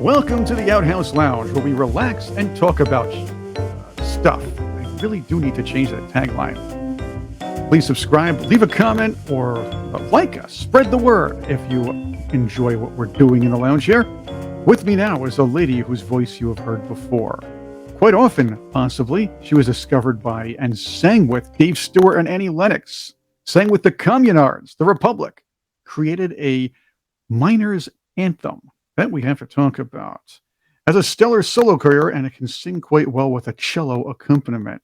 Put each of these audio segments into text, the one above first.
Welcome to the Outhouse Lounge, where we relax and talk about stuff. I really do need to change that tagline. Please subscribe, leave a comment, or like us. Spread the word if you enjoy what we're doing in the lounge here. With me now is a lady whose voice you have heard before. Quite often, possibly, she was discovered by and sang with Dave Stewart and Annie Lennox, sang with the Communards, the Republic, created a Miners Anthem that we have to talk about. Has a stellar solo career and it can sing quite well with a cello accompaniment.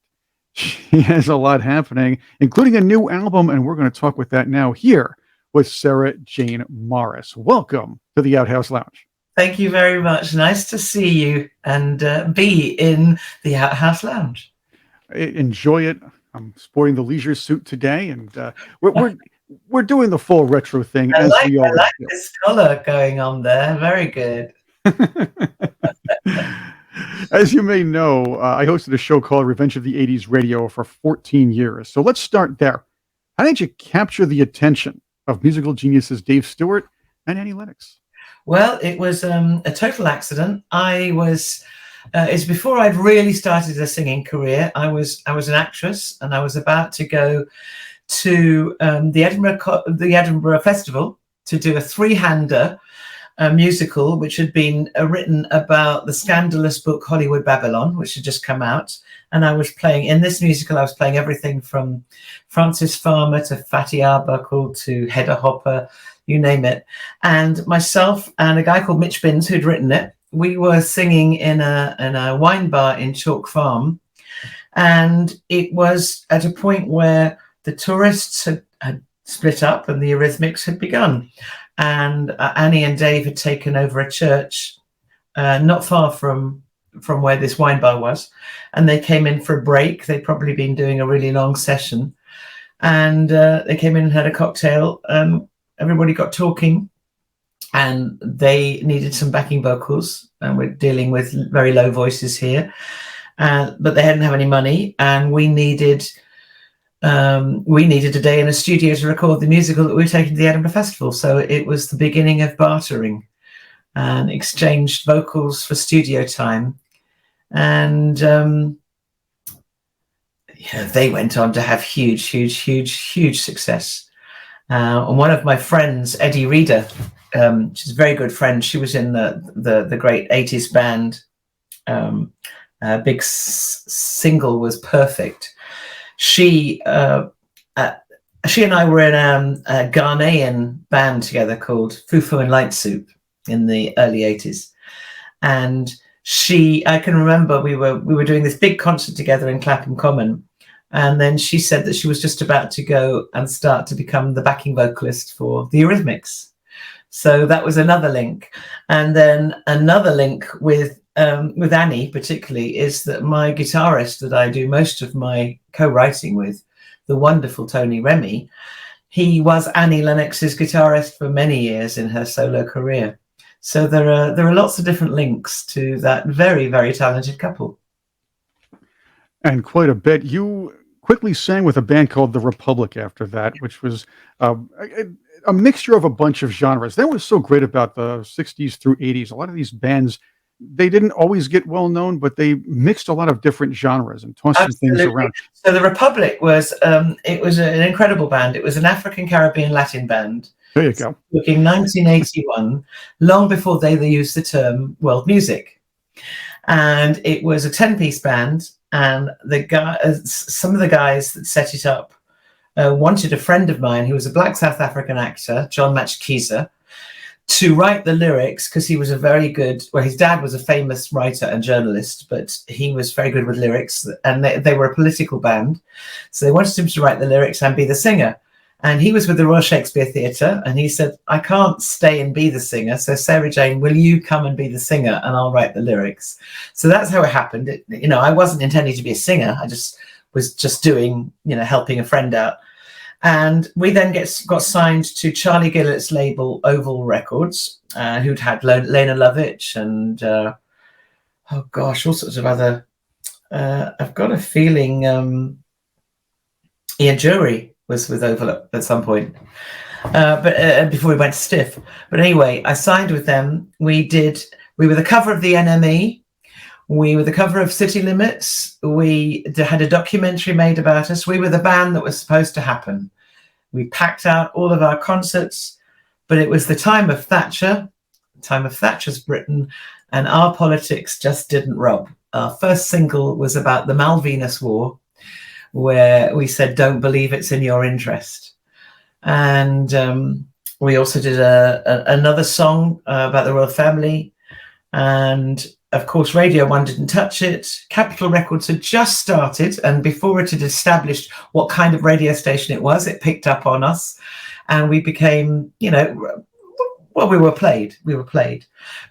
She has a lot happening, including a new album, and we're going to talk with that now here with Sarah Jane Morris. Welcome to the Outhouse Lounge. Thank you very much. Nice to see you and be in the Outhouse Lounge. Enjoy it. I'm sporting the leisure suit today, and we're doing the full retro thing. I like this color going on there. Very good. As you may know, I hosted a show called Revenge of the 80s Radio for 14 years. So let's start there. How did you capture the attention of musical geniuses Dave Stewart and Annie Lennox? Well, it was a total accident. It's before I'd really started a singing career. I was an actress, and I was about to go to the Edinburgh Festival to do a three-hander musical, which had been written about the scandalous book Hollywood Babylon, which had just come out. And I was playing in this musical. I was playing everything from Francis Farmer to Fatty Arbuckle to Hedda Hopper, you name it. And myself and a guy called Mitch Binns, who'd written it, we were singing in a wine bar in Chalk Farm. And it was at a point where the tourists had split up and the Eurythmics had begun. And Annie and Dave had taken over a church not far from where this wine bar was. And they came in for a break. They'd probably been doing a really long session. And they came in and had a cocktail. Everybody got talking. And they needed some backing vocals. And we're dealing with very low voices here. But they hadn't have any money. And we needed a day in a studio to record the musical that we were taking to the Edinburgh Festival. So it was the beginning of bartering and exchanged vocals for studio time. And they went on to have huge success. And one of my friends, Eddie Reader, she's a very good friend. She was in the great 80s band. Big single was Perfect. She and I were in a Ghanaian band together called Fufu and Light Soup in the early 80s. And I can remember we were doing this big concert together in Clapham Common. And then she said that she was just about to go and start to become the backing vocalist for the Eurythmics. So that was another link. And then another link with Annie particularly is that my guitarist that I do most of my co-writing with, the wonderful Tony Remy, he was Annie Lennox's guitarist for many years in her solo career. So there are lots of different links to that very, very talented couple. And quite a bit. You quickly sang with a band called The Republic after that, which was a mixture of a bunch of genres. That was so great about the 60s through 80s. A lot of these bands, they didn't always get well known, but they mixed a lot of different genres and tossed some things around. So The Republic was an incredible band. It was an African Caribbean Latin band. There you go. Looking 1981, long before they used the term world music. And it was a 10-piece band. And some of the guys that set it up wanted a friend of mine who was a black South African actor, John Matchkisa, to write the lyrics, because he was his dad was a famous writer and journalist, but he was very good with lyrics, and they were a political band. So they wanted him to write the lyrics and be the singer. And he was with the Royal Shakespeare Theatre, and he said, I can't stay and be the singer. So Sarah Jane, will you come and be the singer and I'll write the lyrics? So that's how it happened. I wasn't intending to be a singer. I was just doing, helping a friend out. And we then got signed to Charlie Gillett's label, Oval Records, who'd had Lena Lovitch and, all sorts of other, I've got a feeling Ian Jury was with Oval at some point. but before we went to Stiff. But anyway, I signed with them. We did We were the cover of the NME. We were the cover of City Limits. We had a documentary made about us. We were the band that was supposed to happen. We packed out all of our concerts, but it was the time of Thatcher, the time of Thatcher's Britain, and our politics just didn't rub. Our first single was about the Malvinas War, where we said, don't believe it's in your interest. And we also did another song about the royal family. And of course, Radio 1 didn't touch it. Capitol Records had just started. And before it had established what kind of radio station it was, it picked up on us. And we became, we were played.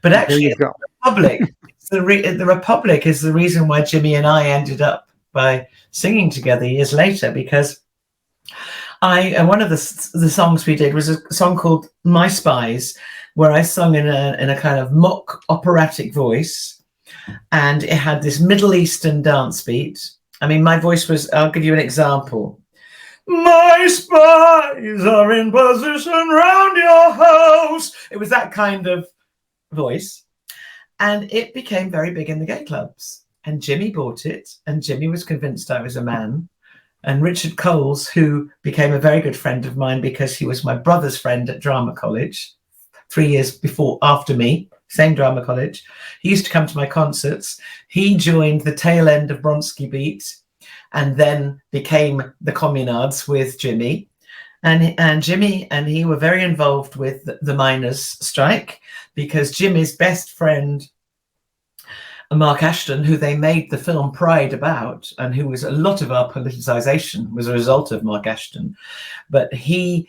But actually, the Republic, the Republic is the reason why Jimmy and I ended up by singing together years later, because one of the songs we did was a song called My Spies, where I sung in a kind of mock operatic voice, and it had this Middle Eastern dance beat. I mean, my voice was, I'll give you an example. My spies are in position round your house. It was that kind of voice. And it became very big in the gay clubs. And Jimmy bought it, and Jimmy was convinced I was a man. And Richard Coles, who became a very good friend of mine because he was my brother's friend at drama college, 3 years after me, same drama college. He used to come to my concerts. He joined the tail end of Bronski Beat and then became the Communards with Jimmy. And Jimmy and he were very involved with the miners' strike, because Jimmy's best friend, Mark Ashton, who they made the film Pride about, and who was a lot of our politicization was a result of Mark Ashton. But he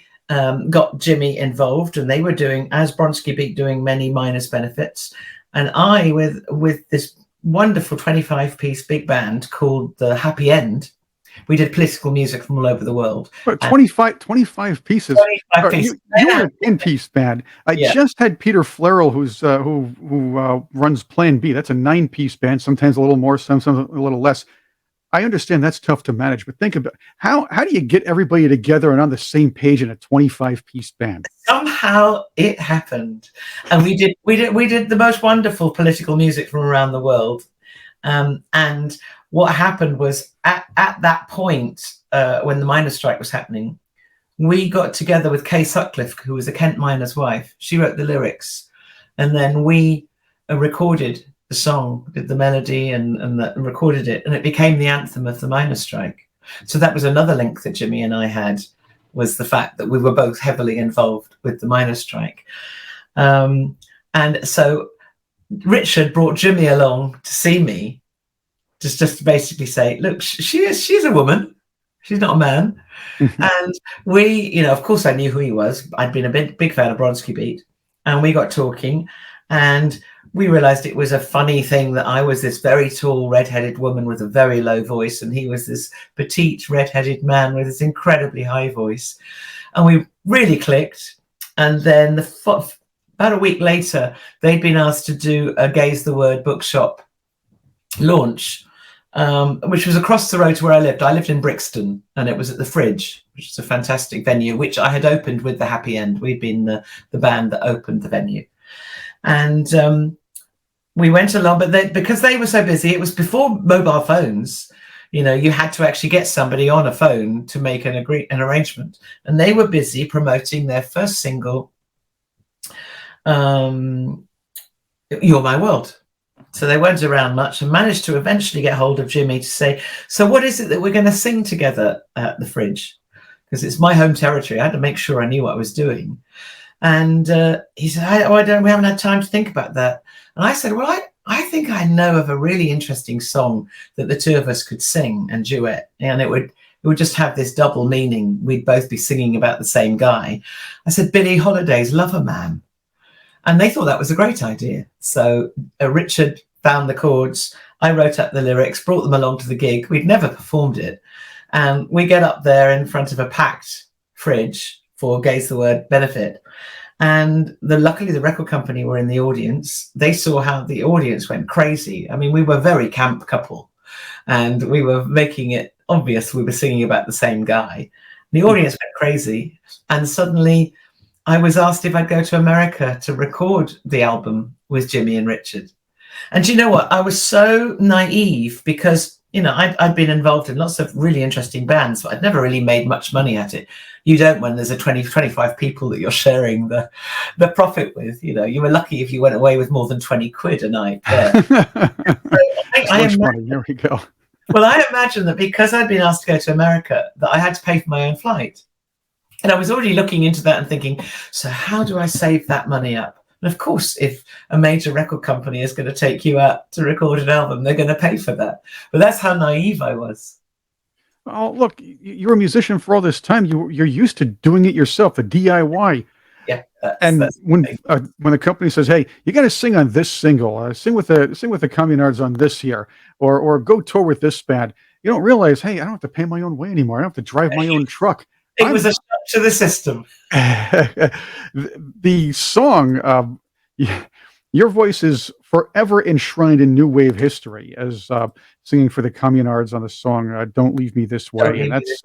got Jimmy involved, and they were doing, as Bronski Beat, doing many miners' benefits. And I, with this wonderful 25-piece big band called The Happy End, we did political music from all over the world. But 25 pieces. 25 pieces. You were an 10-piece band. I just had Peter Flerrell, who runs Plan B. That's a 9-piece band, sometimes a little more, sometimes a little less. I understand that's tough to manage, but think about how do you get everybody together and on the same page in a 25-piece band? Somehow it happened, and we did the most wonderful political music from around the world. And what happened was at that point, when the miners' strike was happening, we got together with Kay Sutcliffe, who was a Kent miner's wife. She wrote the lyrics, and then we recorded the song, did the melody and recorded it, and it became the anthem of the miners' strike. So that was another link that Jimmy and I had, was the fact that we were both heavily involved with the miners' strike. And so Richard brought Jimmy along to see me, just to basically say, look, she's a woman, she's not a man. And we, of course I knew who he was. I'd been a big fan of Bronski Beat, and we got talking, and we realized it was a funny thing that I was this very tall red-headed woman with a very low voice, and he was this petite red-headed man with this incredibly high voice. And we really clicked. And then about a week later, they'd been asked to do a Gaze the Word bookshop launch, which was across the road to where I lived. I lived in Brixton, and it was at the Fridge, which is a fantastic venue, which I had opened with the Happy End. We'd been the band that opened the venue. And we went along, but because they were so busy, it was before mobile phones. You had to actually get somebody on a phone to make an arrangement. And they were busy promoting their first single, You're My World. So they weren't around much, and managed to eventually get hold of Jimmy to say, so what is it that we're going to sing together at the Fridge? Because it's my home territory. I had to make sure I knew what I was doing. And he said, we haven't had time to think about that. And I said, well, I think I know of a really interesting song that the two of us could sing and duet. And it would just have this double meaning. We'd both be singing about the same guy. I said, Billie Holiday's Lover Man. And they thought that was a great idea. So Richard found the chords. I wrote up the lyrics, brought them along to the gig. We'd never performed it. And we get up there in front of a packed Fridge for Gaze the Word benefit. And luckily the record company were in the audience. They saw how the audience went crazy. I mean, we were a very camp couple, and we were making it obvious we were singing about the same guy. The audience went crazy. And suddenly I was asked if I'd go to America to record the album with Jimmy and Richard. And do you know what? I was so naive because, you know, I'd been involved in lots of really interesting bands, but I'd never really made much money at it. You don't when there's a 25 people that you're sharing the profit with. You know, you were lucky if you went away with more than 20 quid a night. Yeah. Money. Here we go. Well, I imagine that because I'd been asked to go to America, that I had to pay for my own flight. And I was already looking into that and thinking, so how do I save that money up? And of course, if a major record company is going to take you out to record an album, they're going to pay for that. But that's how naive I was. Oh, look, you're a musician for all this time. You're used to doing it yourself, the DIY. Yeah. That's when the company says, "Hey, you got to sing on this single, sing with the Communards on this here, or go tour with this band," you don't realize, hey, I don't have to pay my own way anymore. I don't have to drive my own truck. It was a shock to the system. The song, your voice is forever enshrined in new wave history as singing for the Communards on the song "Don't Leave Me This Way." And that's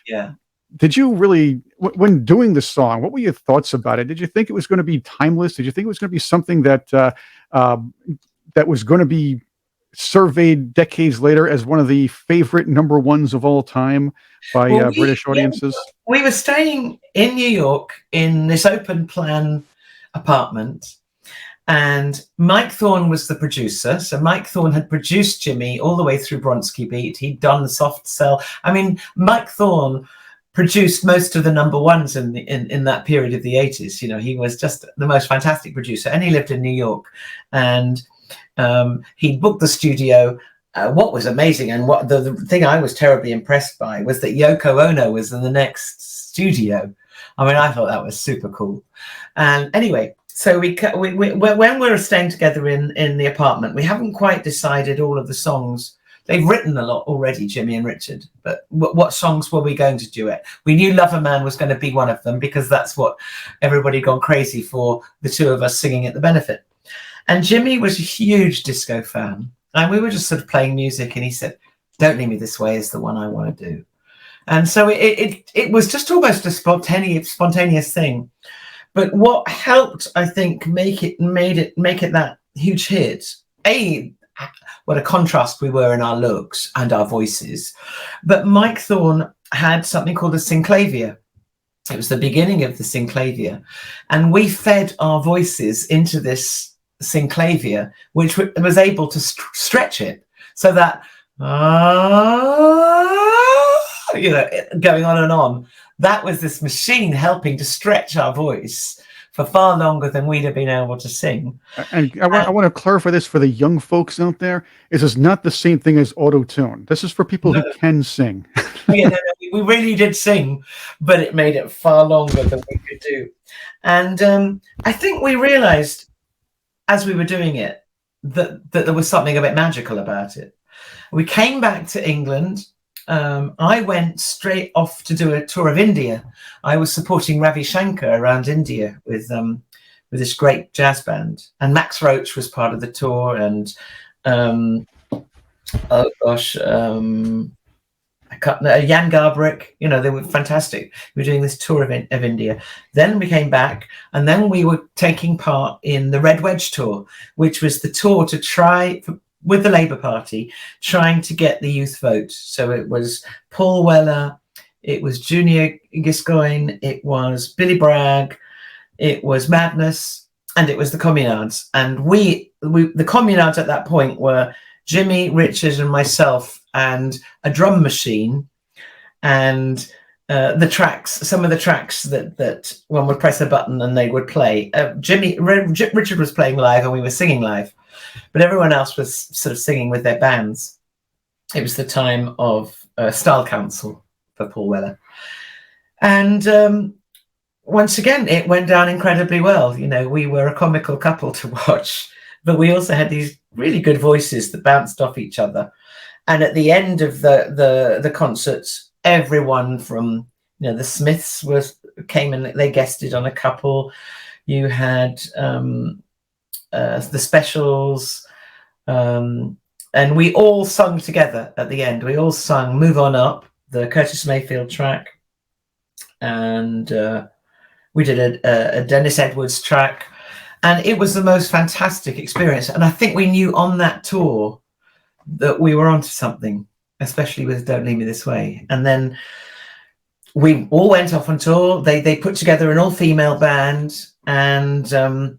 yeah. Did you really, when doing the song, what were your thoughts about it? Did you think it was going to be timeless? Did you think it was going to be something that that was going to be surveyed decades later as one of the favorite number ones of all time by British audiences? We were staying in New York in this open plan apartment, and Mike Thorne was the producer. So Mike Thorne had produced Jimmy all the way through Bronski Beat. He'd done the Soft Cell. I mean, Mike Thorne produced most of the number ones in that period of the 80s. You know, he was just the most fantastic producer, and he lived in New York, and he booked the studio. What was amazing, and what the thing I was terribly impressed by, was that Yoko Ono was in the next studio. I mean, I thought that was super cool. And anyway, so when we were staying together in the apartment, we haven't quite decided all of the songs. They've written a lot already, Jimmy and Richard, but what songs were we going to duet? We knew Lover Man was going to be one of them because that's what everybody had gone crazy for, the two of us singing at the benefit. And Jimmy was a huge disco fan, and we were just sort of playing music, and he said, "Don't Leave Me This Way" is the one I want to do. And so it was just almost a spontaneous thing. But what helped, I think, make it that huge hit, what a contrast we were in our looks and our voices. But Mike Thorne had something called a synclavia. It was the beginning of the synclavia, and we fed our voices into this synclavia, which was able to stretch it so that you know, going on and on. That was this machine helping to stretch our voice for far longer than we'd have been able to sing. And I want to clarify this for the young folks out there. This is not the same thing as auto-tune. This is for people who can sing. Yeah, we really did sing, but it made it far longer than we could do. And I think we realized as we were doing it that there was something a bit magical about it. We came back to England. I went straight off to do a tour of India. I was supporting Ravi Shankar around India with this great jazz band, and Max Roach was part of the tour, and Jan Garbrick, you know, they were fantastic. We were doing this tour of India. Then we came back, and then we were taking part in the Red Wedge tour, which was the tour to try with the Labour Party, trying to get the youth vote. So it was Paul Weller, it was Junior Gascoigne, it was Billy Bragg, it was Madness, and it was the Communards. And the Communards at that point were Jimmy, Richard, and myself, and a drum machine, and some of the tracks that one would press a button and they would play. Richard was playing live, and we were singing live, but everyone else was sort of singing with their bands. It was the time of Style Council for Paul Weller, and once again, it went down incredibly well. You know, we were a comical couple to watch, but we also had these really good voices that bounced off each other. And at the end of the concerts, everyone from, you know, the Smiths came and they guested on a couple. You had the Specials, and we all sung together at the end. We all sung "Move On Up," the Curtis Mayfield track, and we did a Dennis Edwards track, And it was the most fantastic experience. And I think we knew on that tour that we were onto something, especially with Don't Leave Me This Way. And then we all went off on tour. They put together an all-female band, and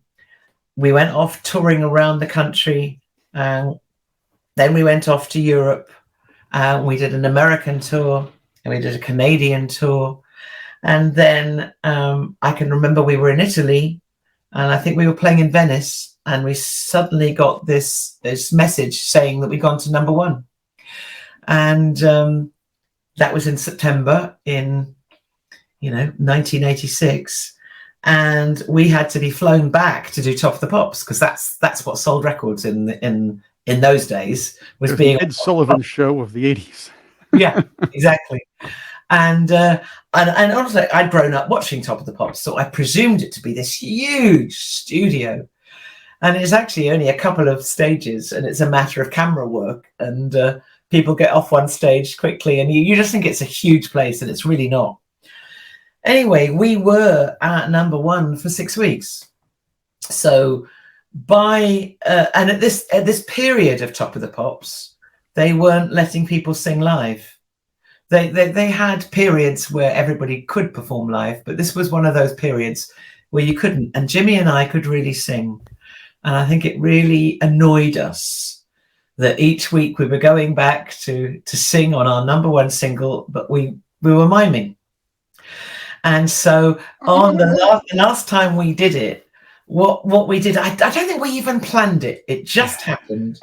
we went off touring around the country. Then we went off to Europe. We did an American tour, and we did a Canadian tour. And then I can remember we were in Italy, and I think we were playing in Venice, and we suddenly got this message saying that we'd gone to #1. And that was in September in 1986. And we had to be flown back to do Top of the Pops, because that's what sold records in those days, was being the Ed Sullivan show of the 80s. Yeah, exactly. And honestly, I'd grown up watching Top of the Pops, so I presumed it to be this huge studio. And it's actually only a couple of stages, and it's a matter of camera work, and people get off one stage quickly, and you just think it's a huge place, and it's really not. Anyway, we were at #1 for 6 weeks. So and at this period of Top of the Pops, they weren't letting people sing live. They had periods where everybody could perform live, but this was one of those periods where you couldn't. And Jimmy and I could really sing. And I think it really annoyed us that each week we were going back to sing on our #1 single, but we were miming. And so on the last time we did it, what we did, I don't think we even planned it. It just happened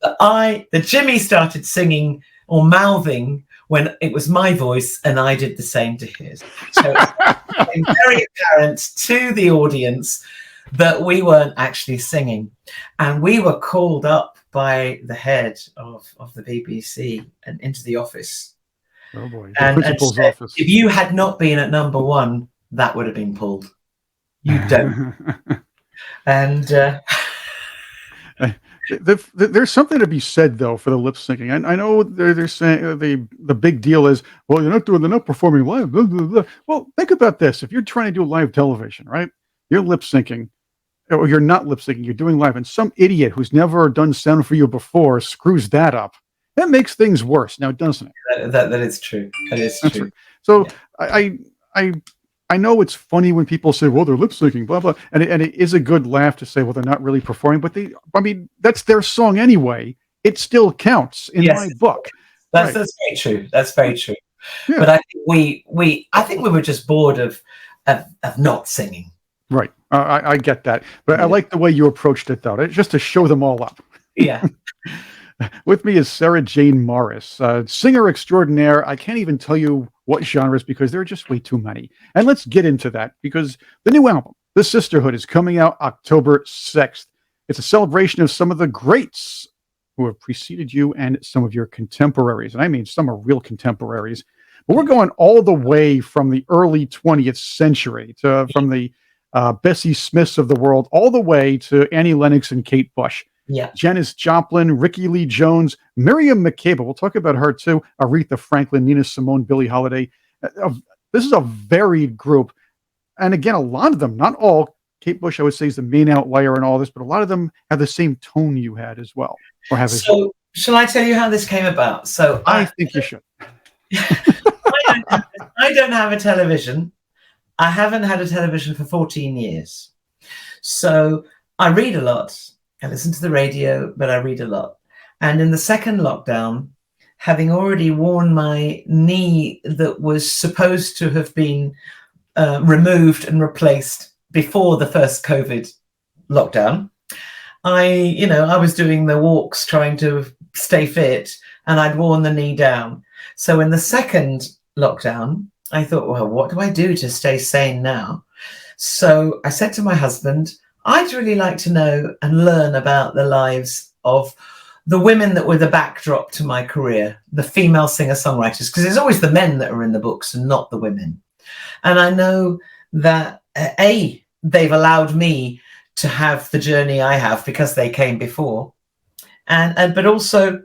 that Jimmy started singing or mouthing when it was my voice, and I did the same to his. So it became very apparent to the audience that we weren't actually singing. And we were called up by the head of the BBC and into the office. Oh boy, and principal's said, office. if you had not been at #1, that would have been pulled. You don't. And there's something to be said, though, for the lip syncing. I know they're saying the big deal is, well, they're not performing live. Blah, blah, blah. Well, think about this: if you're trying to do live television, right? You're lip syncing, or you're not lip syncing. You're doing live, and some idiot who's never done sound for you before screws that up. That makes things worse, now, doesn't it? That is true. That is true. Right. So yeah. I know it's funny when people say, well, they're lip syncing, blah, blah. And it is a good laugh to say, well, they're not really performing, but that's their song anyway. It still counts in my book. That's very true. That's very true. Yeah. But I think we were just bored of not singing. Right. I get that. But I like the way you approached it, though. Just to show them all up. Yeah. With me is Sarah Jane Morris, singer extraordinaire. I can't even tell you what genres because there are just way too many. And let's get into that, because the new album, The Sisterhood, is coming out October 6th. It's a celebration of some of the greats who have preceded you and some of your contemporaries. And I mean, some are real contemporaries. But we're going all the way from the early 20th century from the Bessie Smiths of the world, all the way to Annie Lennox and Kate Bush. Yeah. Janis Joplin, Ricky Lee Jones, Miriam Makeba. We'll talk about her too. Aretha Franklin, Nina Simone, Billie Holiday. This is a varied group. And again, a lot of them, not all, Kate Bush, I would say, is the main outlier in all this, but a lot of them have the same tone you had as well. Or have so shall I tell you how this came about? So I think you should. I don't have a television. I haven't had a television for 14 years. So I read a lot. I listen to the radio, but I read a lot. And in the second lockdown, having already worn my knee that was supposed to have been removed and replaced before the first COVID lockdown, I was doing the walks trying to stay fit, and I'd worn the knee down. So in the second lockdown, I thought, well, what do I do to stay sane now? So I said to my husband, I'd really like to know and learn about the lives of the women that were the backdrop to my career, the female singer-songwriters, because it's always the men that are in the books and not the women. And I know that, they've allowed me to have the journey I have because they came before. But also,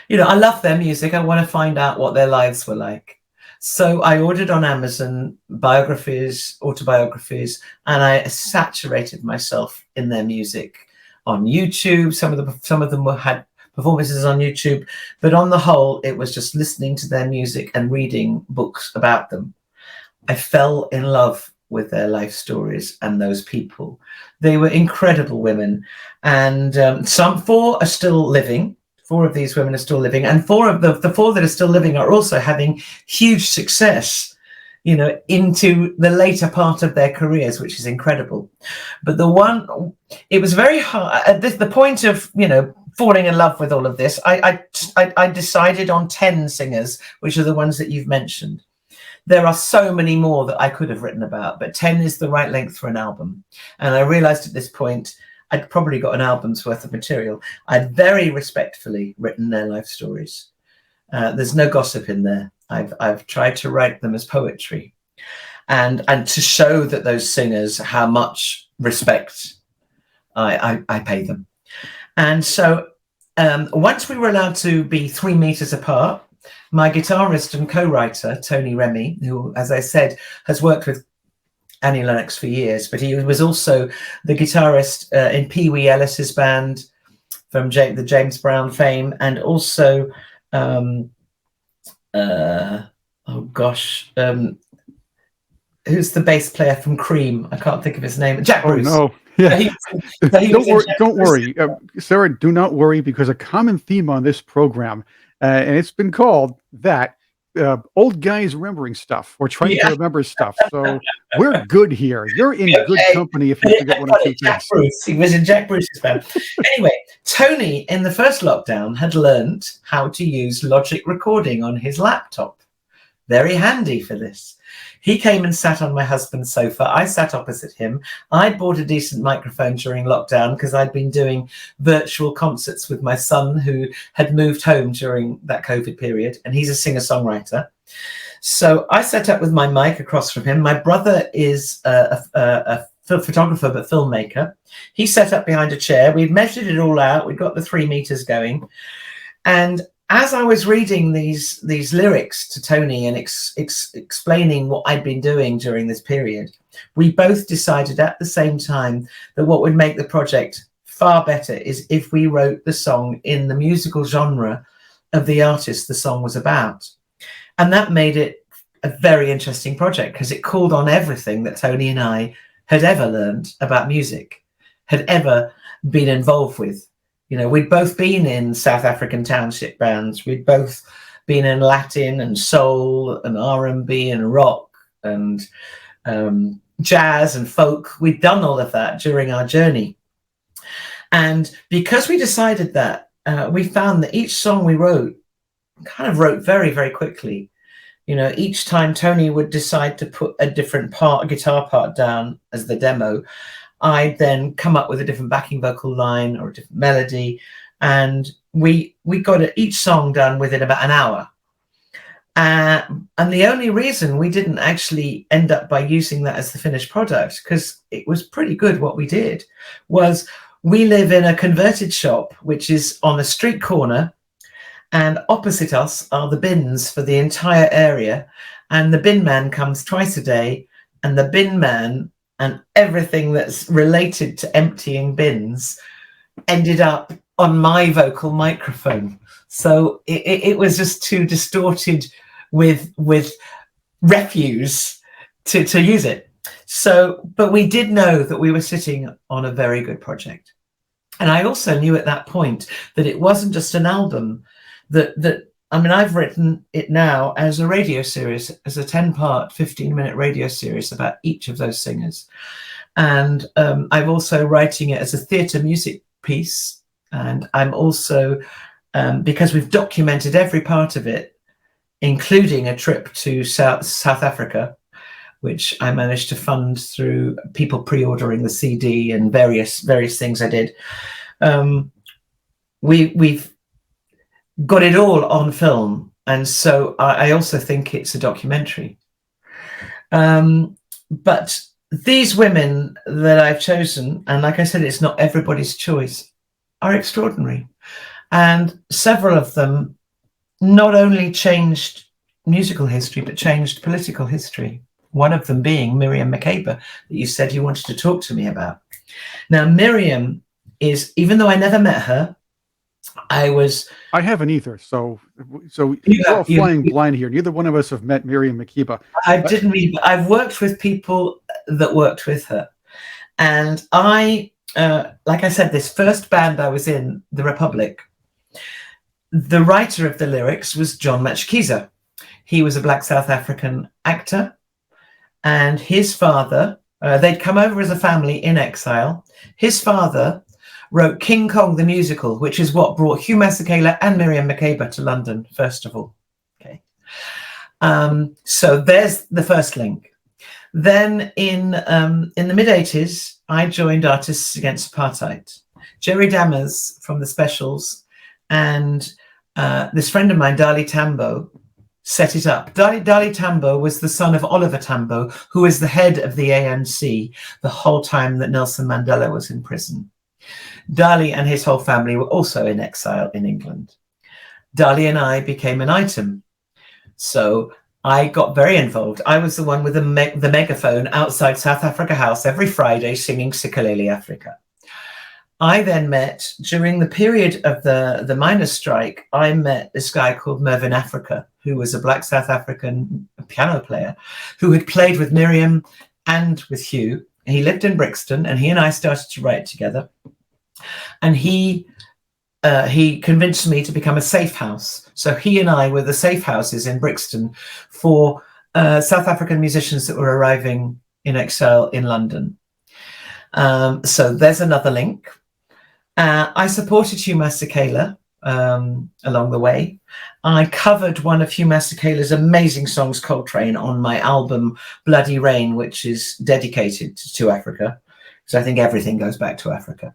I love their music. I want to find out what their lives were like. So I ordered on Amazon biographies, autobiographies, and I saturated myself in their music on YouTube. Some of them had performances on YouTube, but on the whole, it was just listening to their music and reading books about them. I fell in love with their life stories and those people. They were incredible women, and four are still living. 4 of these women are still living, and 4 of the 4 that are still living are also having huge success, you know, into the later part of their careers, which is incredible. But it was very hard at the point of, you know, falling in love with all of this. I decided on 10 singers, which are the ones that you've mentioned. There are so many more that I could have written about, but 10 is the right length for an album. And I realized at this point, I'd probably got an album's worth of material. I'd very respectfully written their life stories. There's no gossip in there. I've tried to write them as poetry, and to show that those singers how much respect I pay them. And so once we were allowed to be 3 meters apart, my guitarist and co-writer Tony Remy, who, as I said, has worked with Annie Lennox for years, but he was also the guitarist in Pee Wee Ellis's band from the James Brown fame, and also who's the bass player from Cream? I can't think of his name. Jack Bruce. Oh, no. Yeah. Don't worry, Sarah. Do not worry, because a common theme on this program, and it's been called that. Old guys remembering stuff or trying to remember stuff. So we're good here. You're in good company if you forget one or two Jack things. Bruce. He was in Jack Bruce's band. Anyway, Tony in the first lockdown had learned how to use Logic recording on his laptop. Very handy for this. He came and sat on my husband's sofa. I sat opposite him. I bought a decent microphone during lockdown because I'd been doing virtual concerts with my son, who had moved home during that COVID period, and he's a singer-songwriter. So I sat up with my mic across from him. My brother is a photographer but filmmaker. He sat up behind a chair. We'd measured it all out. We'd got the 3 meters going. And as I was reading these lyrics to Tony and explaining what I'd been doing during this period, we both decided at the same time that what would make the project far better is if we wrote the song in the musical genre of the artist the song was about. And that made it a very interesting project, because it called on everything that Tony and I had ever learned about music, had ever been involved with. You know, we'd both been in South African township bands. We'd both been in Latin and soul and R&B and rock and jazz and folk. We'd done all of that during our journey. And because we decided that, we found that each song we wrote wrote very, very quickly. You know, each time Tony would decide to put a different part, a guitar part down as the demo, I'd then come up with a different backing vocal line or a different melody, and we got each song done within about an hour. And the only reason we didn't actually end up by using that as the finished product, because it was pretty good what we did, was we live in a converted shop which is on a street corner, and opposite us are the bins for the entire area, and the bin man comes twice a day, and the bin man and everything that's related to emptying bins ended up on my vocal microphone. So it was just too distorted with refuse to use it. So, but we did know that we were sitting on a very good project. And I also knew at that point that it wasn't just an album, I've written it now as a radio series, as a 10-part, 15-minute radio series about each of those singers. And I'm also writing it as a theatre music piece. And I'm also, because we've documented every part of it, including a trip to South Africa, which I managed to fund through people pre-ordering the CD and various things I did. We've got it all on film, and so I also think it's a documentary. But these women that I've chosen, and like I said, it's not everybody's choice, are extraordinary. And several of them not only changed musical history, but changed political history. One of them being Miriam Makeba, that you said you wanted to talk to me about. Now, Miriam is, even though I never met her, I haven't either. So we're all flying blind here. Neither one of us have met Miriam Makeba. I've worked with people that worked with her. And like I said, this first band I was in, The Republic, the writer of the lyrics was John Matshikiza. He was a Black South African actor. And his father, they'd come over as a family in exile. His father wrote King Kong the Musical, which is what brought Hugh Masekela and Miriam Makeba to London, first of all. Okay. So there's the first link. Then in the mid-'80s, I joined Artists Against Apartheid. Jerry Dammers from the Specials and this friend of mine, Dali Tambo, set it up. Dali Tambo was the son of Oliver Tambo, who was the head of the ANC the whole time that Nelson Mandela was in prison. Dali and his whole family were also in exile in England. Dali and I became an item. So I got very involved. I was the one with the megaphone outside South Africa House every Friday singing Sikaleli Africa. I then met, during the period of the miners' strike, I met this guy called Mervyn Africa, who was a Black South African piano player who had played with Miriam and with Hugh. He lived in Brixton, and he and I started to write together. And he convinced me to become a safe house. So he and I were the safe houses in Brixton for South African musicians that were arriving in exile in London. So there's another link. I supported Hugh Masekela along the way. I covered one of Hugh Masekela's amazing songs, Coltrane, on my album Bloody Rain, which is dedicated to Africa. So I think everything goes back to Africa.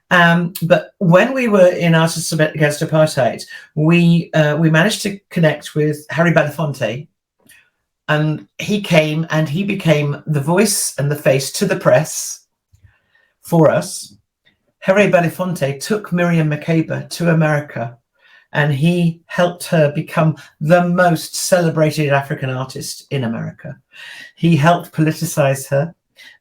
But when we were in Artists Against Apartheid, we managed to connect with Harry Belafonte, and he came and he became the voice and the face to the press for us. Harry Belafonte took Miriam Makeba to America, and he helped her become the most celebrated African artist in America. He helped politicize her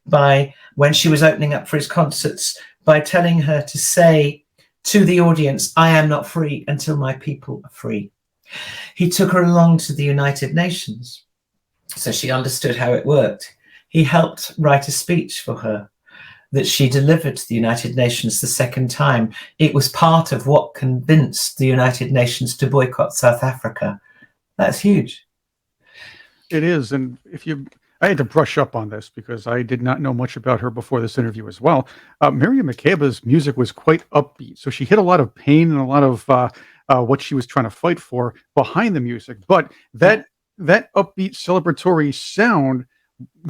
by, when she was opening up for his concerts, by telling her to say to the audience, "I am not free until my people are free." He took her along to the United Nations, so she understood how it worked. He helped write a speech for her that she delivered to the United Nations the second time. It was part of what convinced the United Nations to boycott South Africa. That's huge. It is. And I had to brush up on this because I did not know much about her before this interview as well. Miriam Makeba's music was quite upbeat. So she hit a lot of pain and a lot of what she was trying to fight for behind the music. But that upbeat celebratory sound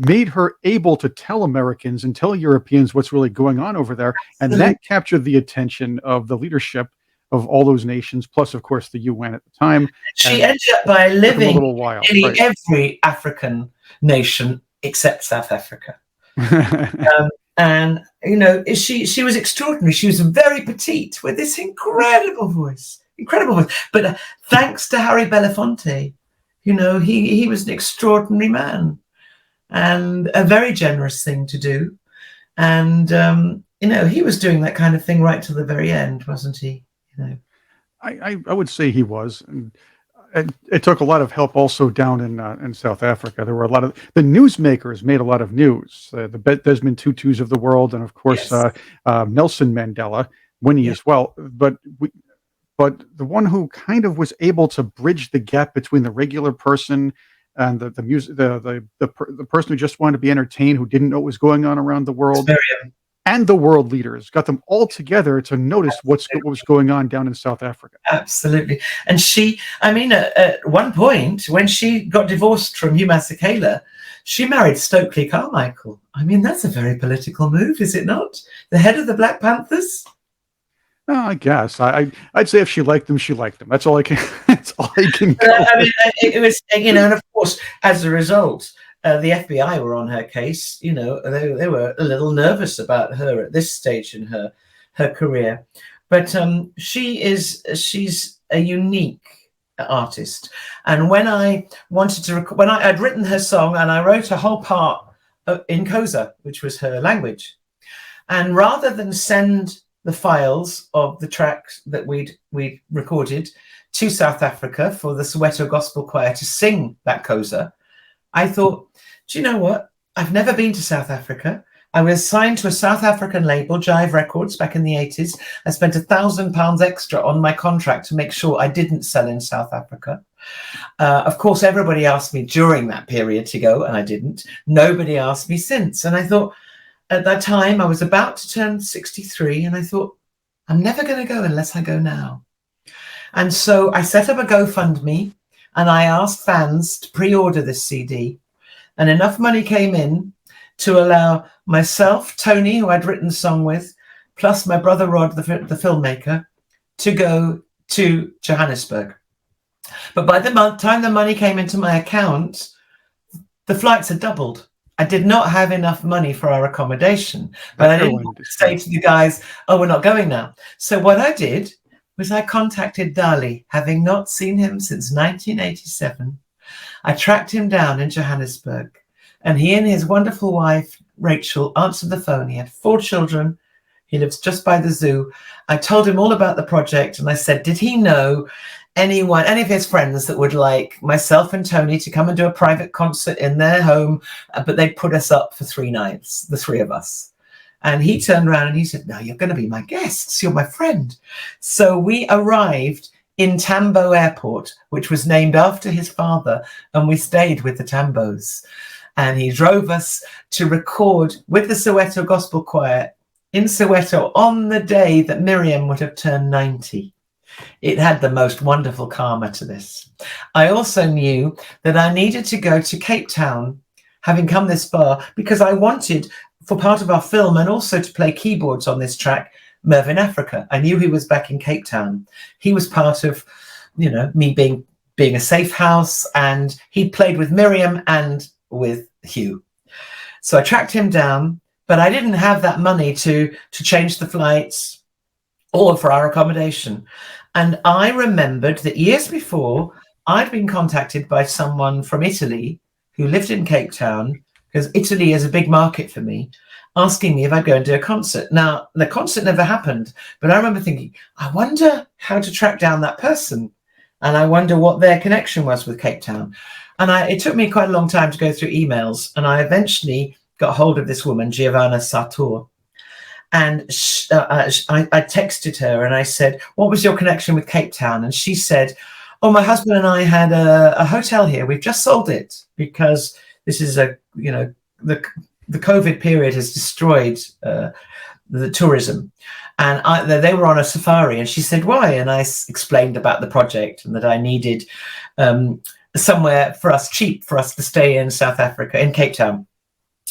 made her able to tell Americans and tell Europeans what's really going on over there. And that captured the attention of the leadership of all those nations, plus, of course, the UN at the time. She ended up by living in right. every African nation except South Africa. And, you know, she was extraordinary. She was very petite with this incredible voice. But thanks to Harry Belafonte, you know, he was an extraordinary man and a very generous thing to do. And, you know, he was doing that kind of thing right to the very end, wasn't he? You know, I would say he was. And it took a lot of help also down in South Africa. There were a lot of the newsmakers made a lot of news. The Desmond Tutus of the world, and of course yes. Nelson Mandela, Winnie as well. But the one who kind of was able to bridge the gap between the regular person and the music, the person who just wanted to be entertained, who didn't know what was going on around the world, and the world leaders, got them all together to notice what was going on down in South Africa. Absolutely. And she, I mean, at one point, when she got divorced from Hugh Masekela, she married Stokely Carmichael. I mean, that's a very political move, is it not? The head of the Black Panthers? I guess I'd say if she liked them, she liked them. That's all I can. That's all I can. I mean, it was, you know, and of course, as a result, the FBI were on her case. You know, they were a little nervous about her at this stage in her career, but she's a unique artist. And when I wanted to when I'd written her song, and I wrote a whole part in Xhosa, which was her language. And rather than send the files of the tracks that we'd recorded to South Africa for the Soweto Gospel Choir to sing that Xhosa, I thought, do you know what? I've never been to South Africa. I was signed to a South African label, Jive Records, back in the 80s. I spent £1,000 extra on my contract to make sure I didn't sell in South Africa. Of course, everybody asked me during that period to go, and I didn't. Nobody asked me since. And I thought, at that time, I was about to turn 63, and I thought, I'm never going to go unless I go now. And so I set up a GoFundMe, and I asked fans to pre-order this CD. And enough money came in to allow myself, Tony, who I'd written the song with, plus my brother Rod, the filmmaker, to go to Johannesburg. But by the time the money came into my account, the flights had doubled. I did not have enough money for our accommodation, but I didn't say to the guys, oh, we're not going now. So what I did was I contacted Dali, having not seen him since 1987. I tracked him down in Johannesburg, and he and his wonderful wife, Rachel, answered the phone. He had 4 children. He lives just by the zoo. I told him all about the project, and I said, did he know any of his friends that would like myself and Tony to come and do a private concert in their home, but they'd put us up for 3 nights, the 3 of us. And he turned around and he said, no, you're going to be my guests. You're my friend. So we arrived in Tambo Airport, which was named after his father, and we stayed with the Tambos. And he drove us to record with the Soweto Gospel Choir in Soweto on the day that Miriam would have turned 90. It had the most wonderful karma to this. I also knew that I needed to go to Cape Town, having come this far, because I wanted, for part of our film and also to play keyboards on this track, Mervyn Africa. I knew he was back in Cape Town. He was part of, me being a safe house, and he played with Miriam and with Hugh. So I tracked him down, but I didn't have that money to change the flights or for our accommodation. And I remembered that years before, I'd been contacted by someone from Italy who lived in Cape Town, because Italy is a big market for me, asking me if I'd go and do a concert. Now, the concert never happened, but I remember thinking, I wonder how to track down that person. And I wonder what their connection was with Cape Town. And it took me quite a long time to go through emails. And I eventually got hold of this woman, Giovanna Sartor. And I texted her and I said, what was your connection with Cape Town? And she said, oh, my husband and I had a hotel here. We've just sold it because this is the COVID period has destroyed the tourism. And they were on a safari, and she said, why? And I explained about the project and that I needed somewhere cheap for us to stay in South Africa, in Cape Town.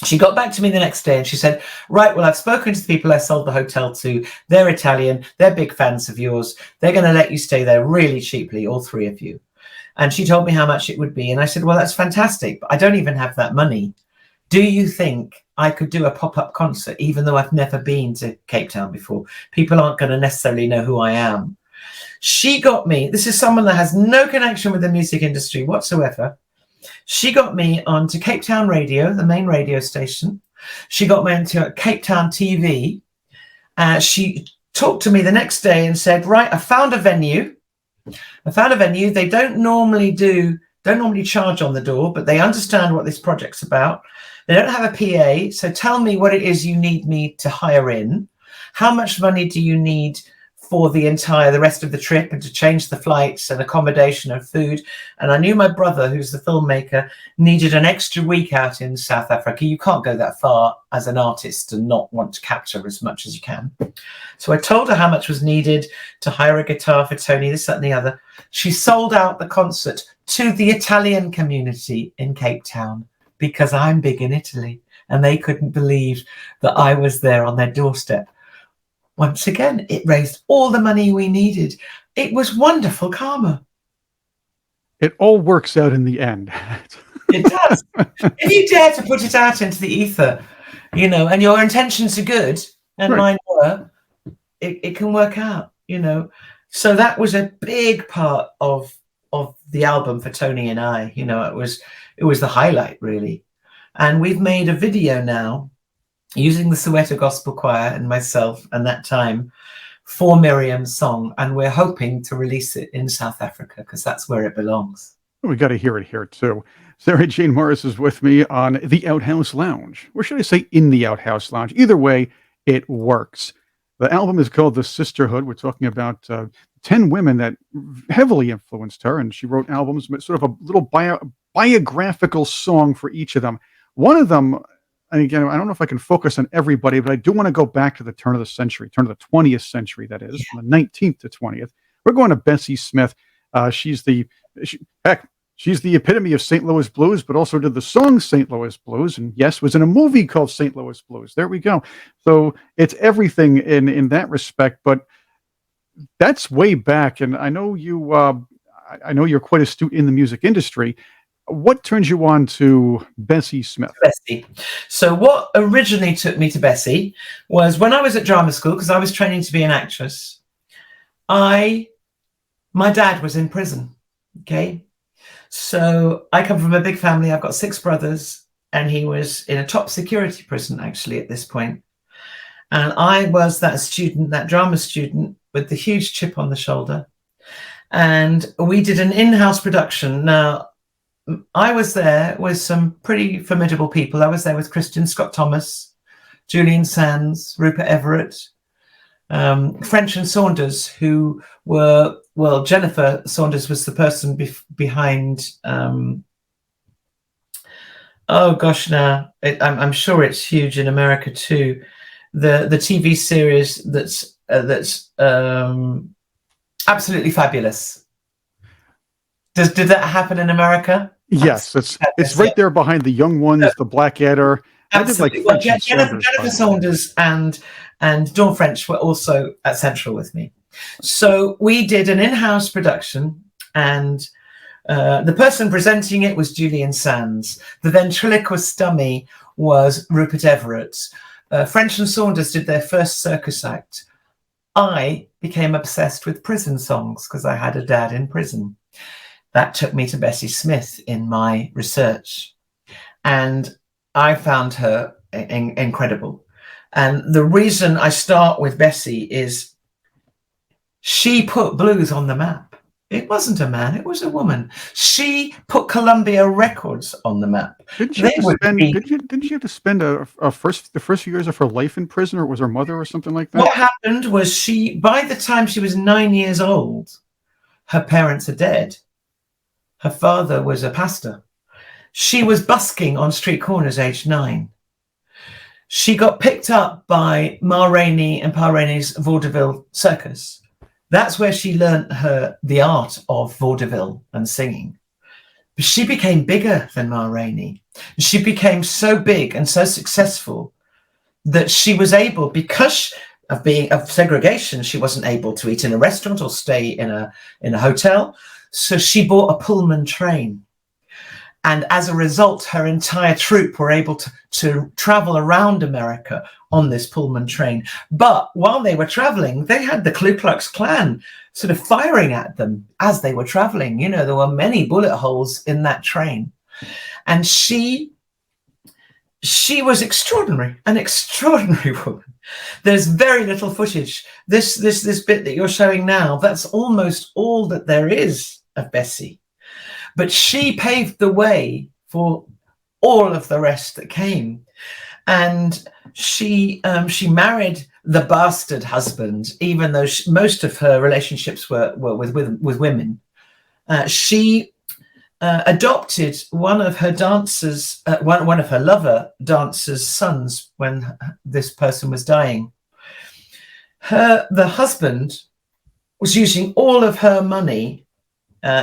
She got back to me the next day and she said, right, well, I've spoken to the people I sold the hotel to. They're Italian. They're big fans of yours. They're going to let you stay there really cheaply, all 3 of you. And she told me how much it would be. And I said, well, that's fantastic, but I don't even have that money. Do you think I could do a pop-up concert, even though I've never been to Cape Town before? People aren't going to necessarily know who I am. She got me, this is someone that has no connection with the music industry whatsoever. She got me onto Cape Town Radio, the main radio station. She got me into Cape Town TV. She talked to me the next day and said, right, I found a venue. They don't normally charge on the door, but they understand what this project's about. They don't have a PA. So tell me what it is you need me to hire in. How much money do you need for the rest of the trip and to change the flights and accommodation and food? And I knew my brother, who's the filmmaker, needed an extra week out in South Africa. You can't go that far as an artist and not want to capture as much as you can. So I told her how much was needed to hire a guitar for Tony, this, that, and the other. She sold out the concert to the Italian community in Cape Town because I'm big in Italy, and they couldn't believe that I was there on their doorstep. Once again, it raised all the money we needed. It was wonderful karma. It all works out in the end. It does. If you dare to put it out into the ether, and your intentions are good, and mine were, it can work out, So that was a big part of of the album for Tony and I. You know, it was the highlight, really. And we've made a video now using the Soweto Gospel Choir and myself and that time for Miriam's song, and we're hoping to release it in South Africa because that's where it belongs. We got to hear it here too. Sarah Jane Morris is with me on the Outhouse Lounge, or should I say in the Outhouse Lounge? Either way, it works. The album is called The Sisterhood. We're talking about 10 women that heavily influenced her, and she wrote albums, sort of a little biographical song for each of them. One of them, and again, I don't know if I can focus on everybody, but I do want to go back to the turn of the 20th century, that is, from the 19th to 20th. We're going to Bessie Smith. She's the epitome of St. Louis blues, but also did the song St. Louis Blues, and yes, was in a movie called St. Louis Blues. There we go. So it's everything in that respect, but that's way back. And I know you're quite astute in the music industry. What turns you on to Bessie Smith? Bessie. So what originally took me to Bessie was when I was at drama school, because I was training to be an actress. My dad was in prison. Okay. So I come from a big family. I've got 6 brothers, and he was in a top security prison actually at this point. And I was that drama student with the huge chip on the shoulder. And we did an in-house production. Now, I was there with some pretty formidable people. I was there with Christian Scott Thomas, Julian Sands, Rupert Everett, French and Saunders, who were, well, Jennifer Saunders was the person behind, I'm sure it's huge in America too, the TV series that's absolutely fabulous. Did that happen in America? Yes, it's right there behind The Young Ones, The Blackadder. Absolutely. Well, Jennifer Saunders and Dawn French were also at Central with me. So we did an in-house production, and the person presenting it was Julian Sands. The ventriloquist dummy was Rupert Everett. French and Saunders did their first circus act. I became obsessed with prison songs because I had a dad in prison. That took me to Bessie Smith in my research, and I found her incredible. And the reason I start with Bessie is she put blues on the map. It wasn't a man, it was a woman. She put Columbia Records on the map. Didn't you have to spend the first few years of her life in prison, or was her mother or something like that? What happened was by the time she was 9 years old, her parents are dead. Her father was a pastor. She was busking on street corners aged 9. She got picked up by Ma Rainey and Pa Rainey's vaudeville circus. That's where she learned the art of vaudeville and singing. But she became bigger than Ma Rainey. She became so big and so successful that she was able, because of segregation, she wasn't able to eat in a restaurant or stay in a hotel. So she bought a Pullman train. And as a result, her entire troupe were able to travel around America on this Pullman train. But while they were traveling, they had the Ku Klux Klan sort of firing at them as they were traveling. You know, there were many bullet holes in that train. And she was extraordinary, an extraordinary woman. There's very little footage. This bit that you're showing now, that's almost all that there is of Bessie. But she paved the way for all of the rest that came. And she married the bastard husband, even though most of her relationships were with women. She adopted one of her dancers, one of her lover dancers' sons when this person was dying. The husband was using all of her money.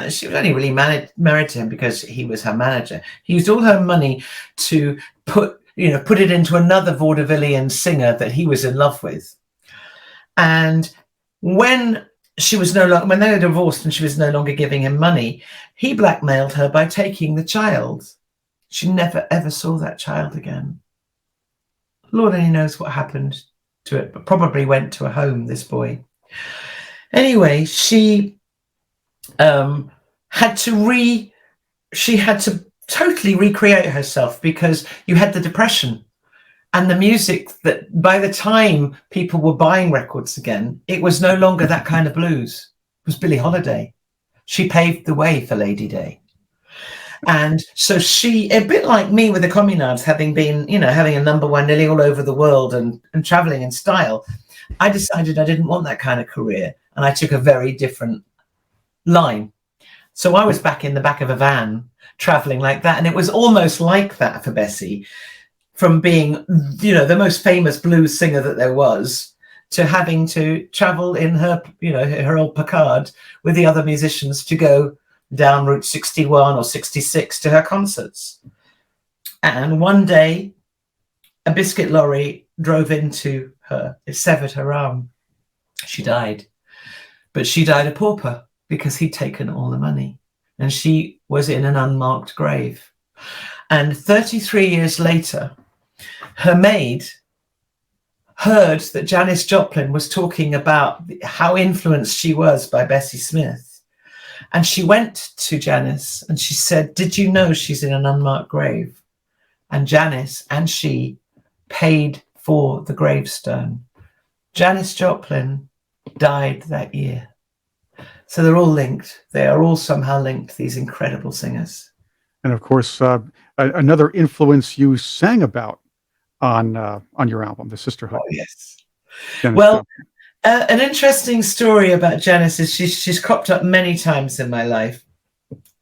She was only really married to him because he was her manager. He used all her money to put it into another vaudevillian singer that he was in love with. And when they were divorced and she was no longer giving him money, he blackmailed her by taking the child. She never ever saw that child again. Lord only knows what happened to it, but probably went to a home, this boy. Anyway, she had to she had to totally recreate herself, because you had the Depression, and the music that by the time people were buying records again, it was no longer that kind of blues. It was Billie Holiday. She paved the way for Lady Day. And so she, a bit like me with the Communards, having been, having a #1 nearly all over the world and traveling in style, I decided I didn't want that kind of career. And I took a very different line. So I was back in the back of a van traveling like that. And it was almost like that for Bessie, from being, the most famous blues singer that there was, to having to travel in her, her old Packard with the other musicians to go down Route 61 or 66 to her concerts. And one day, a biscuit lorry drove into her. It severed her arm. She died. But she died a pauper because he'd taken all the money. And she was in an unmarked grave. And 33 years later, her maid heard that Janis Joplin was talking about how influenced she was by Bessie Smith. And she went to Janis and she said, "Did you know she's in an unmarked grave?" And Janis and she paid for the gravestone. Janis Joplin died that year. So they're all linked. They are all somehow linked, these incredible singers. And of course, another influence you sang about on your album, the Sisterhood. Oh, yes. Janis Well, an interesting story about Janis is she's cropped up many times in my life.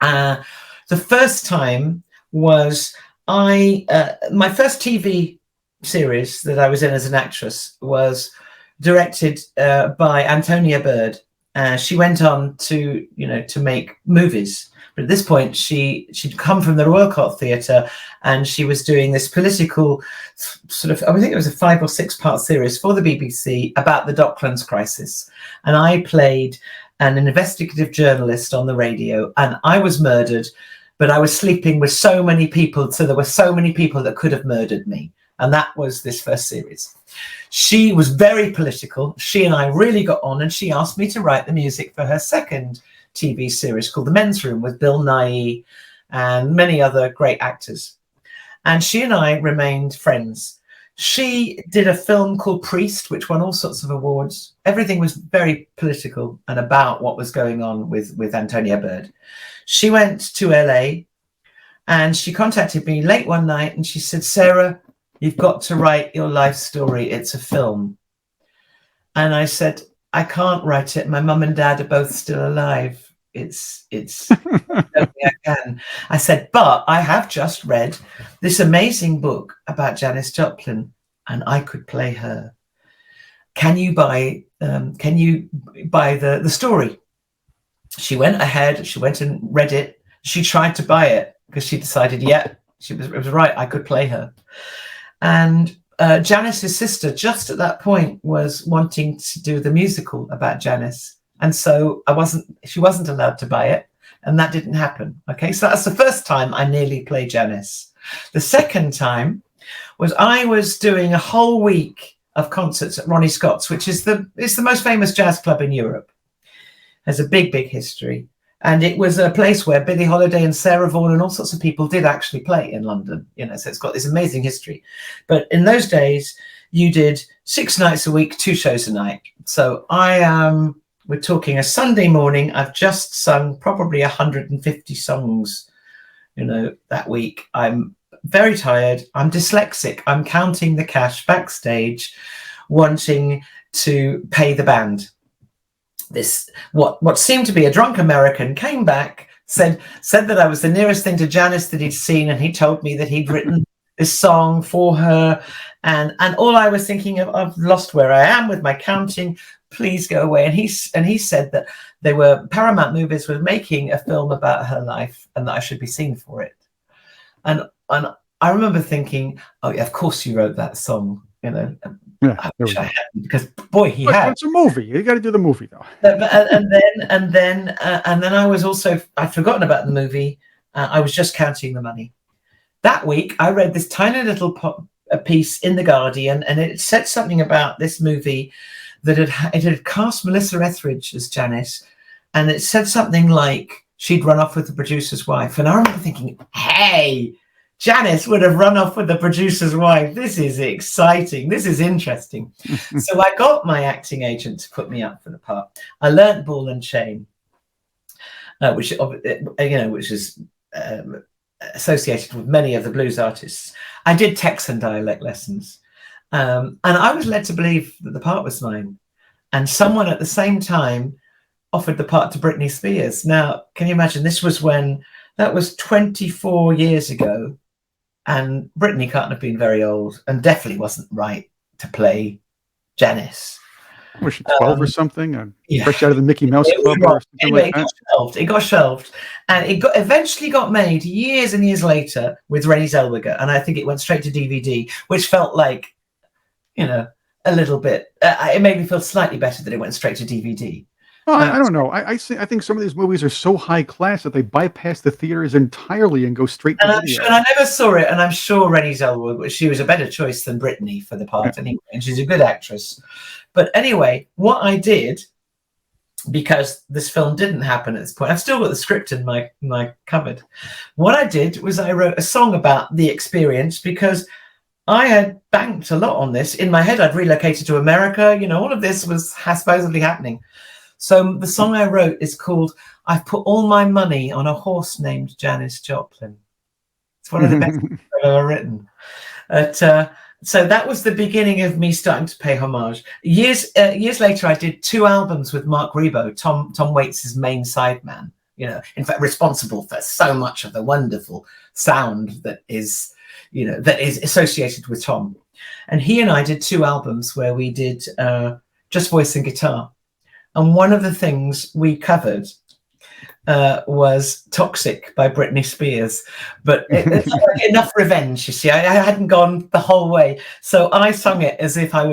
The first time was my first TV series that I was in as an actress was directed by Antonia Bird. She went on to make movies. But at this point, she'd come from the Royal Court Theatre, and she was doing this political sort of, I think it was a 5 or 6 part series for the BBC about the Docklands crisis. And I played an investigative journalist on the radio, and I was murdered, but I was sleeping with so many people. So there were so many people that could have murdered me. And that was this first series. She was very political. She and I really got on, and she asked me to write the music for her second TV series called The Men's Room with Bill Nighy and many other great actors. And she and I remained friends. She did a film called Priest, which won all sorts of awards. Everything was very political and about what was going on with Antonia Bird. She went to LA and she contacted me late one night and she said, "Sarah, you've got to write your life story. It's a film." And I said, "I can't write it. My mum and dad are both still alive. It's I don't think I can." I said, "But I have just read this amazing book about Janis Joplin, and I could play her. Can you buy the story?" She went ahead. She went and read it. She tried to buy it because she decided, it was right. I could play her. And Janis's sister, just at that point, was wanting to do the musical about Janis. And so she wasn't allowed to buy it. And that didn't happen. Okay, so that's the first time I nearly played Janis. The second time was I was doing a whole week of concerts at Ronnie Scott's, which is the most famous jazz club in Europe. Has a big, big history. And it was a place where Billie Holiday and Sarah Vaughan and all sorts of people did actually play in London, so it's got this amazing history. But in those days, you did 6 nights a week, 2 shows a night. So we're talking a Sunday morning. I've just sung probably 150 songs, that week. I'm very tired. I'm dyslexic. I'm counting the cash backstage, wanting to pay the band. This what seemed to be a drunk American came back, said that I was the nearest thing to Janis that he'd seen, and he told me that he'd written this song for her, and all I was thinking of, I've lost where I am with my counting, please go away. And he said that Paramount Movies were making a film about her life and that I should be seen for it. And I remember thinking, oh yeah, of course you wrote that song, Yeah, I wish I hadn't, because boy, he but had. it's a movie. You got to do the movie though. And then I was also, I'd forgotten about the movie. I was just counting the money. That week, I read this tiny little piece in The Guardian, and it said something about this movie that it had cast Melissa Etheridge as Janis, and it said something like she'd run off with the producer's wife. And I remember thinking, hey, Janis would have run off with the producer's wife. This is exciting. This is interesting. So I got my acting agent to put me up for the part. I learnt ball and chain, which is associated with many of the blues artists. I did Texan dialect lessons, and I was led to believe that the part was mine. And someone at the same time offered the part to Britney Spears. Now, can you imagine? This was when that was 24 years ago. And Britney can't have been very old, and definitely wasn't right to play Janis. Was she 12 or something? Fresh out of the Mickey Mouse Club or something anyway, like that? It got shelved. And it eventually got made years and years later with Renée Zellweger. And I think it went straight to DVD, which felt like, a little bit, it made me feel slightly better that it went straight to DVD. Well, I don't know. I think some of these movies are so high class that they bypass the theaters entirely and go straight to video. And I never saw it, and I'm sure Renée Zellweger, she was a better choice than Britney for the part anyway, and she's a good actress. But anyway, what I did, because this film didn't happen at this point, I've still got the script in my cupboard. What I did was I wrote a song about the experience, because I had banked a lot on this. In my head, I'd relocated to America. All of this was supposedly happening. So the song I wrote is called "I've Put All My Money on a Horse Named Janis Joplin." It's one of the best I've ever written. So that was the beginning of me starting to pay homage. Years later, I did 2 albums with Mark Ribot, Tom Waits' main sideman. In fact, responsible for so much of the wonderful sound that is associated with Tom. And he and I did 2 albums where we did just voice and guitar. And one of the things we covered was Toxic by Britney Spears. But it's like enough revenge, you see. I hadn't gone the whole way. So I sung it as if I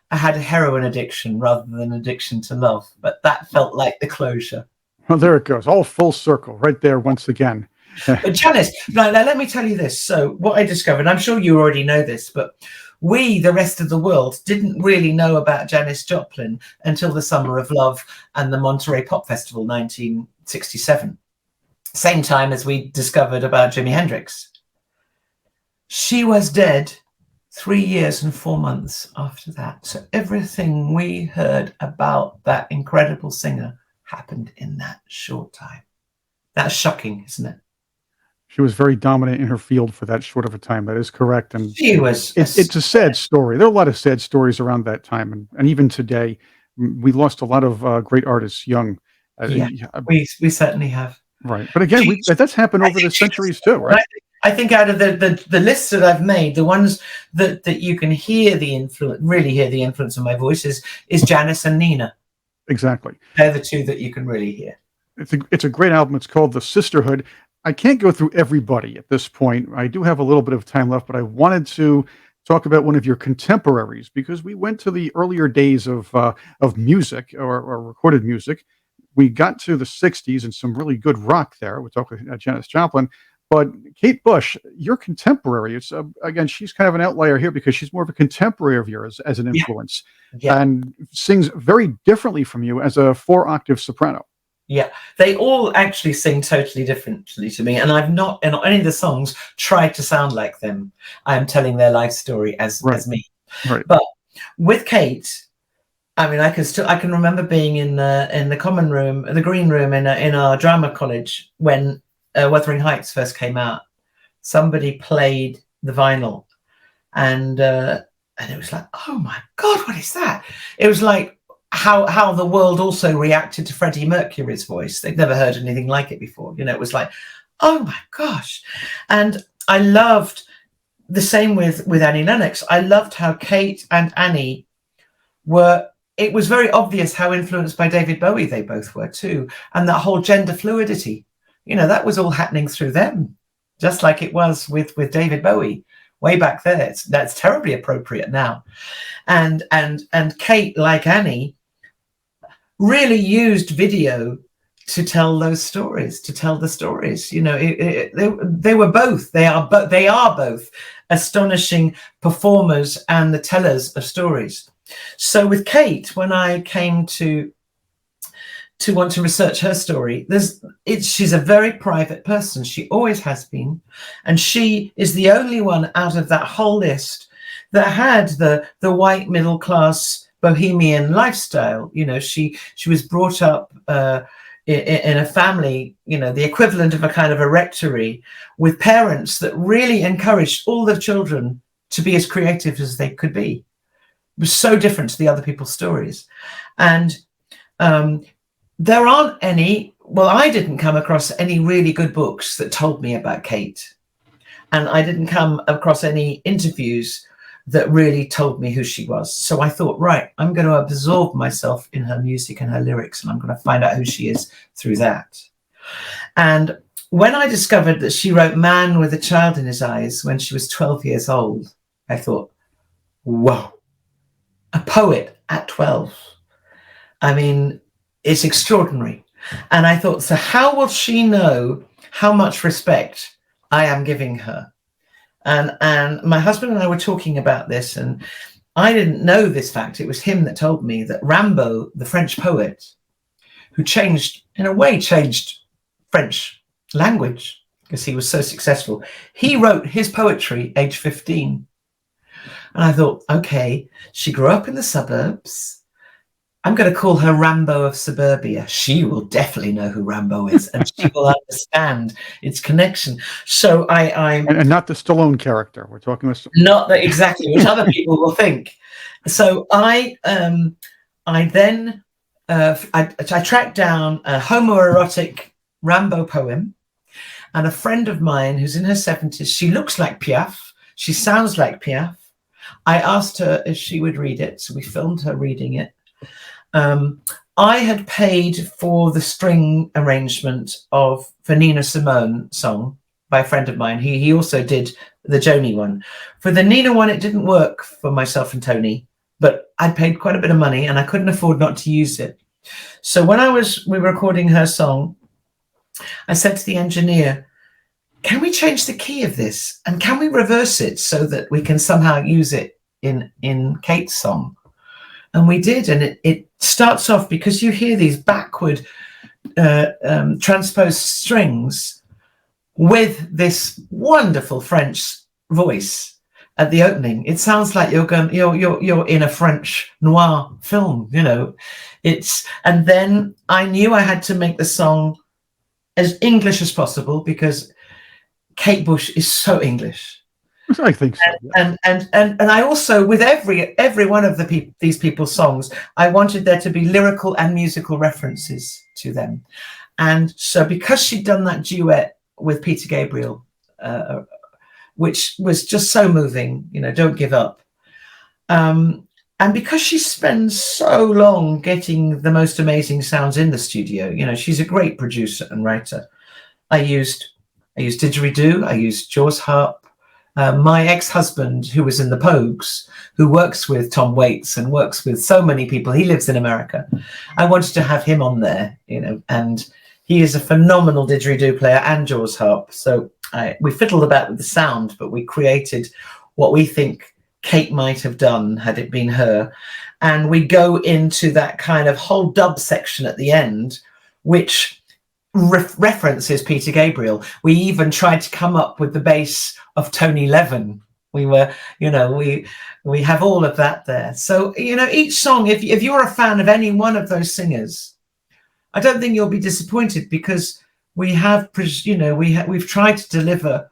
had a heroin addiction rather than addiction to love. But that felt like the closure. Well, there it goes. All full circle right there once again. But Janis, now let me tell you this. So what I discovered, I'm sure you already know this, but we, the rest of the world, didn't really know about Janis Joplin until the Summer of Love and the Monterey Pop Festival, 1967. Same time as we discovered about Jimi Hendrix. She was dead 3 years and 4 months after that. So everything we heard about that incredible singer happened in that short time. That's shocking, isn't it? She was very dominant in her field for that short of a time. That is correct. And she was. It's a sad story. There are a lot of sad stories around that time. And even today, we lost a lot of great artists young. We certainly have. Right. But again, that's happened over the centuries too, right? I think out of the lists that I've made, the ones that you can hear the influence, really hear the influence of my voice is Janis and Nina. Exactly. They're the 2 that you can really hear. It's a great album. It's called The Sisterhood. I can't go through everybody at this point. I do have a little bit of time left, but I wanted to talk about one of your contemporaries, because we went to the earlier days of music or recorded music. We got to the 60s and some really good rock there. We're talking Janis Joplin. But Kate Bush, your contemporary, it's again, she's kind of an outlier here because she's more of a contemporary of yours as an influence and sings very differently from you as a 4-octave soprano. Yeah, they all actually sing totally differently to me, and I've not in any of the songs tried to sound like them. I'm telling their life story as me. Right. But with Kate, I mean, I can remember being in the common room, the green room in our drama college when Wuthering Heights first came out. Somebody played the vinyl, and it was like, oh my God, what is that? It was like how the world also reacted to Freddie Mercury's voice. They'd never heard anything like it before. It was like, oh my gosh. And I loved the same with Annie Lennox. I loved how Kate and Annie it was very obvious how influenced by David Bowie they both were too. And that whole gender fluidity, that was all happening through them, just like it was with David Bowie way back there. That's terribly appropriate now. And Kate, like Annie, really used video to tell those stories, to tell the stories. They are both astonishing performers and the tellers of stories. So with Kate, when I came to to want to research her story. She's a very private person. She always has been. And she is the only one out of that whole list that had the white middle class bohemian lifestyle. You know, she was brought up in a family, you know, the equivalent of a kind of a rectory, with parents that really encouraged all the children to be as creative as they could be. It was so different to the other people's stories. And there aren't any, well, I didn't come across any really good books that told me about Kate. And I didn't come across any interviews that really told me who she was. So I thought, right, I'm going to absorb myself in her music and her lyrics, and I'm going to find out who she is through that. And when I discovered that she wrote Man with a Child in His Eyes when she was 12 years old, I thought, whoa, a poet at 12. I mean, it's extraordinary. And I thought, so how will she know how much respect I am giving her? And my husband and I were talking about this, and I didn't know this fact. It was him that told me that Rimbaud, the French poet, who changed French language because he was so successful, he wrote his poetry age 15. And I thought, okay, she grew up in the suburbs. I'm going to call her Rambo of suburbia. She will definitely know who Rambo is, and she will understand its connection. So and not the Stallone character. We're talking about not that exactly, which other people will think. So I then tracked down a homoerotic Rambo poem, and a friend of mine who's in her 70s. She looks like Piaf. She sounds like Piaf. I asked her if she would read it, so we filmed her reading it. I had paid for the string arrangement for Nina Simone song by a friend of mine. He also did the Joni one. For the Nina one, it didn't work for myself and Tony, but I'd paid quite a bit of money and I couldn't afford not to use it. So when we were recording her song, I said to the engineer, can we change the key of this? And can we reverse it so that we can somehow use it in Kate's song? And we did, and it starts off, because you hear these backward transposed strings with this wonderful French voice at the opening. It sounds like you're in a French noir film, you know. And then I knew I had to make the song as English as possible because Kate Bush is so English. I think so. Yeah. And I also, with every one of these people's songs, I wanted there to be lyrical and musical references to them. And so because she'd done that duet with Peter Gabriel, which was just so moving, you know, Don't Give Up. And because she spends so long getting the most amazing sounds in the studio, you know, she's a great producer and writer. I used didgeridoo, I used Jaws harp. My ex-husband, who was in the Pogues, who works with Tom Waits and works with so many people, he lives in America. I wanted to have him on there, you know, and he is a phenomenal didgeridoo player and Jaws harp. So we fiddled about with the sound, but we created what we think Kate might have done had it been her. And we go into that kind of whole dub section at the end, which references Peter Gabriel. We even tried to come up with the bass of Tony Levin. We were, you know, we have all of that there. So, you know, each song, if you're a fan of any one of those singers, I don't think you'll be disappointed, because we have, you know, we've tried to deliver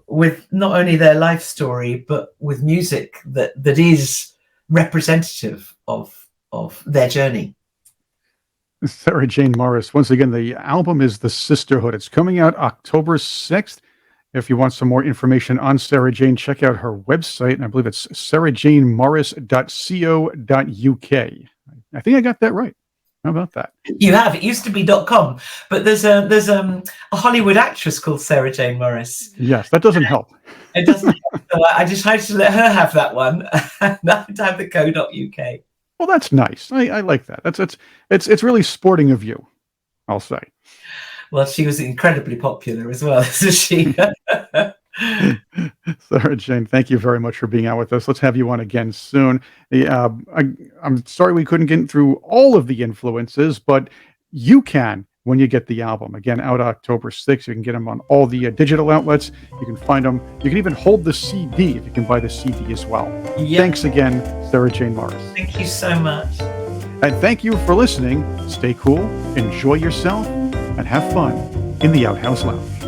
with not only their life story, but with music that is representative of their journey. Sarah Jane Morris. Once again, the album is The Sisterhood. It's coming out October 6th. If you want some more information on Sarah Jane, check out her website. And I believe it's sarahjanemorris.co.uk. I think I got that right. How about that? You have. It used to be .com, but there's a Hollywood actress called Sarah Jane Morris. Yes, that doesn't help. It doesn't help. So I decided to let her have that one. And I have the .co.uk. Well, that's nice. I like that. It's really sporting of you, I'll say. Well, she was incredibly popular as well, isn't she? Sarah Jane, thank you very much for being out with us. Let's have you on again soon. I'm sorry we couldn't get through all of the influences, but you can when you get the album. Again, out October 6th. You can get them on all the digital outlets. You can find them. You can even hold the CD if you can buy the CD as well. Yep. Thanks again, Sarah Jane Morris. Thank you so much. And thank you for listening. Stay cool, enjoy yourself, and have fun in the Outhouse Lounge.